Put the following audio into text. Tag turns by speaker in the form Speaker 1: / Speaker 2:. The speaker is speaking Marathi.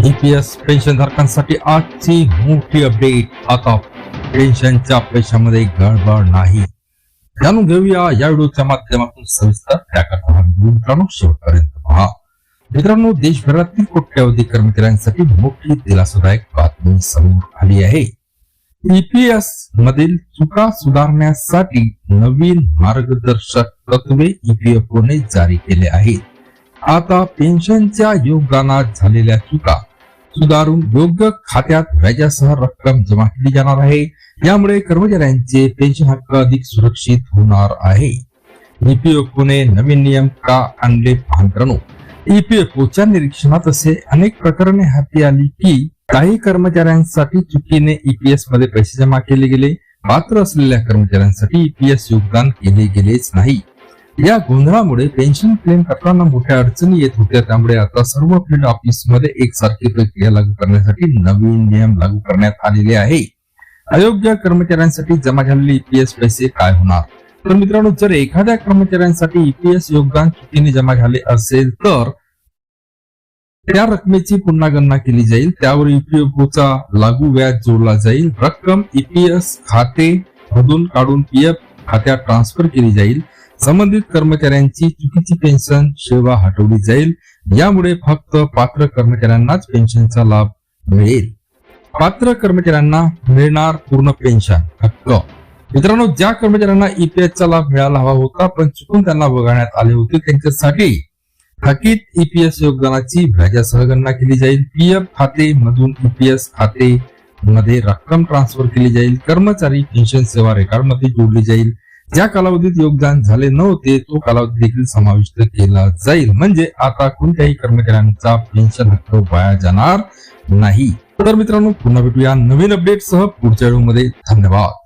Speaker 1: ईपीएस पेन्शन धारकांसाठी आजची मोठी अपडेट। आता पेन्शनच्या पैशामध्ये गडबड नाही, जाणून घेऊया या व्हिडिओच्या माध्यमातून सविस्तर। त्याकरता हा व्हिडिओ मित्रांनो शेवटपर्यंत पहा। मित्रांनो, देशभरातील कोट्यावधी कर्मचाऱ्यांसाठी मोठी दिलासादायक बातमी समोर आली आहे। ईपीएस मधील चुका सुधारण्यासाठी नवीन मार्गदर्शक तत्वे ईपीएफओने जारी केले आहेत। आता पेन्शनच्या योगदानात झालेल्या चुका सुधारून योग्य खात्यात व्याजासह रक्कम जमा केली जाणार आहे। यामुळे कर्मचाऱ्यांचे पेन्शन हक्क अधिक सुरक्षित होणार आहे। ईपीएफओने नवीन नियम का आणले मित्रांनो? ईपीएफओच्या निरीक्षणात असे अनेक प्रकरणे हाती आली की काही कर्मचाऱ्यांसाठी चुकीने ईपीएस मध्ये पैसे जमा केले गेले, पात्र असलेल्या कर्मचाऱ्यांसाठी ईपीएस योगदान केले गेलेच नाही। या गोंधळामुळे पेन्शन क्लेम करताना मोठ्या अडचणी येत होत्या। त्यामुळे आता सर्व फील्ड ऑफिस मध्ये एकसारखी प्रक्रिया लागू करण्यासाठी नवीन नियम लागू करण्यात आलेले आहे। अयोग्य कर्मचाऱ्यांसाठी जमा झालेले ईपीएस पैसे काय होणार? तर मित्रांनो, जर एखाद्या कर्मचाऱ्यांसाठी ईपीएस योगदान चुकीने जमा झाले असेल तर त्या रकमेची पुन्हा गणना केली जाईल, त्यावर ईपीएफओचा लागू व्याज जोडला जाईल, रक्कम ईपीएस खाते मधून काढून पीएफ खात्यात ट्रान्सफर केली जाईल, संबंधित कर्मचाऱ्यांची चुकीची पेन्शन सेवा हटवली जाईल। यामुळे फक्त पात्र कर्मचाऱ्यांनाच पेन्शनचा लाभ मिळेल। पात्र कर्मचाऱ्यांना मिळणार पूर्ण पेन्शन हक्क। मित्रांनो, ज्या कर्मचाऱ्यांना ईपीएसचा लाभ मिळाला हवा होता पण चुकून त्यांना वगळण्यात आले होते, त्यांच्यासाठी थकीत ईपीएस योगदानाची व्याजासह गणना केली जाईल। पीएफ खाते मधून ईपीएस खाते मध्ये रक्कम ट्रान्सफर केली जाईल, कर्मचारी पेन्शन सेवा रेकॉर्ड मध्ये जोडली जाईल। ज्या कालावधीत योगदान झाले नव्हते तो कालावधी देखील समाविष्ट केला जाईल। म्हणजे आता कोणत्याही कर्मचाऱ्यांचा पेन्शन हक्क वाया जाणार नाही। तर मित्रांनो, पुन्हा भेटूया नवीन अपडेट सह पुढच्या व्हिडिओ मध्ये। धन्यवाद।